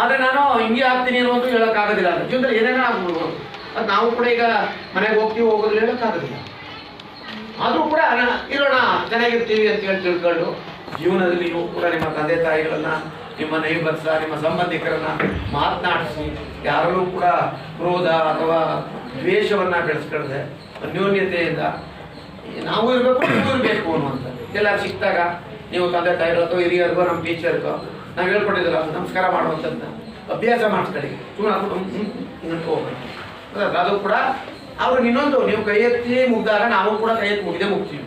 ಆದರೆ ನಾನು ಹಿಂಗೆ ಆಗ್ತೀನಿ ಅನ್ನೋದು ಹೇಳೋಕ್ಕಾಗೋದಿಲ್ಲ. ಅದು ಜೀವನದಲ್ಲಿ ಏನೇನೋ ಆಗ್ಬೋದು. ಅದು ನಾವು ಕೂಡ ಈಗ ಮನೆಗೆ ಹೋಗೋದಿಲ್ಲ ಹೇಳೋಕ್ಕಾಗೋದಿಲ್ಲ. ಆದರೂ ಕೂಡ ಇರೋಣ ಚೆನ್ನಾಗಿರ್ತೀವಿ ಅಂತ ಹೇಳಿ ತಿಳ್ಕೊಂಡು ಜೀವನದಲ್ಲಿ ನೀವು ಕೂಡ ನಿಮ್ಮ ತಂದೆ ತಾಯಿಗಳನ್ನ, ನಿಮ್ಮ ನೈಬರ್ಸ, ನಿಮ್ಮ ಸಂಬಂಧಿಕರನ್ನ ಮಾತನಾಡಿಸಿ ಯಾರಲ್ಲೂ ಕೂಡ ಕ್ರೋಧ ಅಥವಾ ದ್ವೇಷವನ್ನ ಬೆಳೆಸ್ಕೊಳ್ದೆ ಅನ್ಯೋನ್ಯತೆಯಿಂದ ನಾವು ಇರಬೇಕು, ನೀವು ಇರಬೇಕು ಅನ್ನುವಂಥದ್ದು. ಎಲ್ಲ ಸಿಕ್ತಾಗ ನೀವು ತಂದೆ ತಾಯಿಗಳು ಅಥವಾ ಹಿರಿಯರಿಗೋ ನಮ್ಮ ಟೀಚರ್ಗೋ ನಾವು ಹೇಳ್ಕೊಟ್ಟಿದ್ದಲ್ಲ ನಮಸ್ಕಾರ ಮಾಡುವಂಥದ್ದು ಅಭ್ಯಾಸ ಮಾಡಿಸ್ಕೊಳ್ಳಿ. ಹಿಂಗಂತ ಹೋಗ್ಬೇಕು. ಅದು ಕೂಡ ಅವ್ರಿಗೆ ಇನ್ನೊಂದು, ನೀವು ಕೈ ಎತ್ತಿ ಮುಗ್ದಾಗ ನಾವು ಕೂಡ ಕೈ ಎತ್ತಿ ಮುಗಿದೇ ಮುಗ್ತೀವಿ.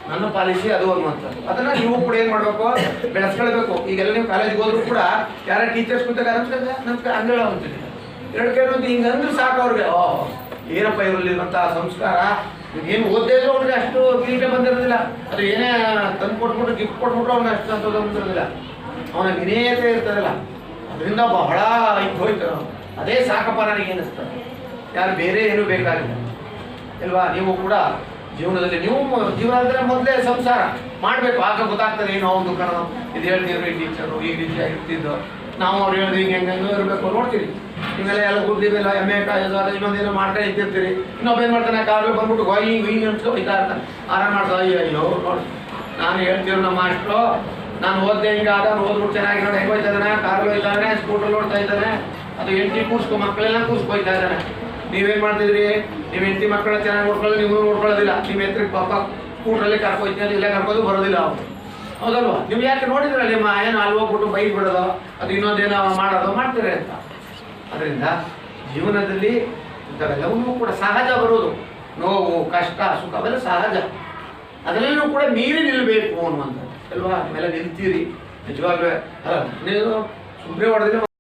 ನನ್ನ ಪಾಲಿಸಿ ಅದು ಅನ್ನುವಂಥದ್ದು. ಅದನ್ನು ನೀವು ಕೂಡ ಏನು ಮಾಡಬೇಕು, ಬೆಳೆಸ್ಕೊಳ್ಬೇಕು. ಈಗೆಲ್ಲ ನೀವು ಕಾಲೇಜಿಗೆ ಹೋದ್ರು ಕೂಡ ಯಾರ ಟೀಚರ್ಸ್ ಕೂತಾಗ ನಮ್ಗೆ ಅಂಗಳ ಅಂತಿದೆ ಎರಡು ಕೈ ಅಂತ ಹಿಂಗೆ ಅಂದ್ರೆ ಸಾಕು ಅವ್ರಿಗೆ. ಏನಪ್ಪ ಇವರಲ್ಲಿರುವಂಥ ಸಂಸ್ಕಾರ. ಏನು ಓದ್ದೇ ಇದ್ರು ಅವ್ರಿಗೆ ಅಷ್ಟು ಕಿರೀಟ ಬಂದಿರೋದಿಲ್ಲ. ಅದು ಏನೇ ತಂದು ಕೊಟ್ಬಿಟ್ಟು ಗಿಫ್ಟ್ ಕೊಟ್ಬಿಟ್ರು ಅವ್ನಿಗೆ ಅಷ್ಟು ಅಂತದ್ದು ಬಂದಿರೋದಿಲ್ಲ. ಅವನ ವಿನೇಯತೆ ಇರ್ತದಲ್ಲ, ಅದರಿಂದ ಬಹಳ ಇದು ಹೋಯ್ತು. ಅದೇ ಸಾಕಪ್ಪ ನನಗೆ ಏನಿಸ್ತದೆ, ಯಾರು ಬೇರೆ ಏನೂ ಬೇಕಾಗಿಲ್ಲ ಅಲ್ವಾ. ನೀವು ಕೂಡ ಜೀವನದಲ್ಲಿ ಜೀವನ ಅಂದರೆ ಮೊದಲೇ ಸಂಸಾರ ಮಾಡಬೇಕು. ಆಗ ಗೊತ್ತಾಗ್ತದೆ ಏನೋ ಒಂದು ದುಃಖ ಇದು ಹೇಳ್ತಿದ್ರು ಈ ಟೀಚರು ಈ ರೀತಿಯಾಗಿ ಇರ್ತಿದ್ದು, ನಾವು ಅವ್ರು ಹೇಳಿದ್ರು ಹಿಂಗೆ ಹೆಂಗೆ ಇರಬೇಕು ನೋಡ್ತೀರಿ. ನಿಮ್ಮೆಲ್ಲ ಎಲ್ಲ ಗುಡ್ದಿವೆಲ್ಲ ಎಮ್ಮೆ ಕಾಯೋದು ಅದು ಇನ್ನೊಂದೇನೋ ಮಾಡ್ಕೊಂಡು ಇದ್ದಿರ್ತೀರಿ. ಇನ್ನೊಬ್ಬ ಏನು ಮಾಡ್ತಾನೆ, ಕಾಲು ಬಂದ್ಬಿಟ್ಟು ಹಿಂಗೆ ಅಂತ ಹೋಯ್ತಾ ಇರ್ತಾನೆ, ಆರಾಮ ಮಾಡ್ತಾ ಅಯ್ಯೋ ನೋಡಿ. ನಾನು ಹೇಳ್ತೀವಿ ನಮ್ಮ ಮಾಸ್ಟ್ರು, ನಾನು ಓದ್ದೆ ಹಿಂಗಾದ ಓದ್ಬಿಟ್ಟು ಚೆನ್ನಾಗಿ ನೋಡಿ ಹೆಂಗೆ ಹೋಯ್ತಾ ಇದ್ದಾನೆ, ಕಾರಲ್ಲಿ ಹೋಯ್ತಾ ಇದ್ದಾನೆ, ಸ್ಕೂಟರ್ ಓಡ್ತಾ ಇದ್ದಾನೆ, ಅದು ಹೆಂಡತಿ ಕೂರ್ಸ್ಕೊ ಮಕ್ಕಳೆಲ್ಲ ಕೂರ್ಸ್ಕೊಯ್ತಾ ಇದ್ದಾನೆ. ನೀವೇನು ಮಾಡ್ತಿದ್ರಿ, ನೀವು ಹೆಂಡತಿ ಮಕ್ಕಳು ಚೆನ್ನಾಗಿ ನೋಡ್ಕೊಳ್ಳೋದು, ನೀವು ನೋಡ್ಕೊಳ್ಳೋದಿಲ್ಲ. ನಿಮ್ಮ ಎತ್ತರಿಗೆ ಪಾಪ ಸ್ಕೂಟ್ರಲ್ಲಿ ಕರ್ಕೊಯ್ತೀನಿ, ಇಲ್ಲೇ ಕರ್ಕೋದು ಬರೋದಿಲ್ಲ ಅವ್ರು, ಹೌದಲ್ವಾ. ನೀವು ಯಾಕೆ ನೋಡಿದ್ರಲ್ಲ ನಿಮ್ಮ ಏನು ಅಲ್ಲಿ ಹೋಗ್ಬಿಟ್ಟು ಬೈಕ್ ಬಿಡೋದು, ಅದು ಇನ್ನೊಂದೇನೋ ಮಾಡೋದು ಮಾಡ್ತೀರಿ ಅಂತ. ಅದರಿಂದ ಜೀವನದಲ್ಲಿ ಇಂಥವೆಲ್ಲವೂ ಕೂಡ ಸಹಜ ಬರೋದು. ನೋವು, ಕಷ್ಟ, ಸುಖ ಅವೆಲ್ಲ ಸಹಜ. ಅದರಲ್ಲೂ ಕೂಡ ಮೀರಿ ನಿಲ್ಲಬೇಕು ಅನ್ನುವಂಥದ್ದು ಅಲ್ವಾ. ಆಮೇಲೆ ನಿಲ್ತೀರಿ ನಿಜವಾಗ್ಲೂ. ಅಲ್ಲ ನೀವು ಸುಮ್ಮನೆ ಹೊಡೆದ್ರೆ